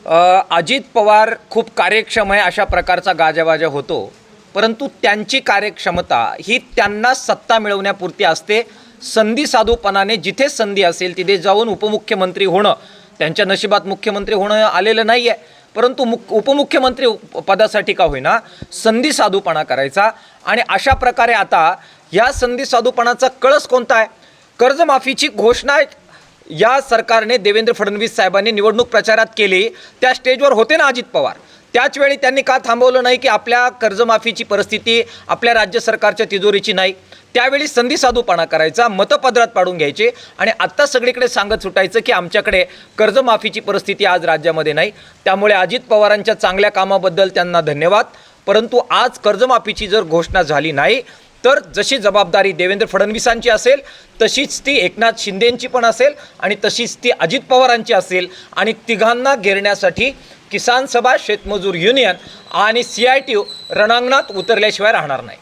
अजित पवार खूप कार्यक्षम आहे अशा प्रकारचा गाजावाजा होतो, परंतु त्यांची कार्यक्षमता ही त्यांना सत्ता मिळवण्यापुरती असते। संधी साधूपणाने जिथे संधी असेल तिथे जाऊन उपमुख्यमंत्री होणं, त्यांच्या नशिबात मुख्यमंत्री होणं आलेलं नाही आहे, परंतु उपमुख्यमंत्री पदासाठी का होईना संधी साधूपणा करायचा। आणि अशा प्रकारे आता या संधी साधूपणाचा कळस कोणता आहे? कर्जमाफीची घोषणा या सरकारने देवेंद्र फडणवीस साहेबांनी निवडणूक प्रचारात केली, त्या स्टेजवर होते ना अजित पवार, त्याच वेळी त्यांनी का थांबवलं नाही की आपल्या कर्जमाफीची परिस्थिती आपल्या राज्य सरकारच्या तिजोरीची नाही? त्यावेळी संधी साधूपणा करायचा, मतपत्रात पाडून घ्यायचे आणि आत्ता सगळीकडे सांगत सुटायचं की आमच्याकडे कर्जमाफीची परिस्थिती आज राज्यामध्ये नाही। त्यामुळे अजित पवारांच्या चांगल्या कामाबद्दल त्यांना धन्यवाद, परंतु आज कर्जमाफीची जर घोषणा झाली नाही तर जशी जबाबदारी देवेंद्र फडणवीसांची असेल तशीच ती एकनाथ शिंदेंची पण असेल आणि तशीच ती अजित पवारांची असेल। आणि तिघांना घेरण्यासाठी किसान सभा, शेतमजूर युनियन आणि CITU रणांगणात उतरल्याशिवाय राहणार नाही।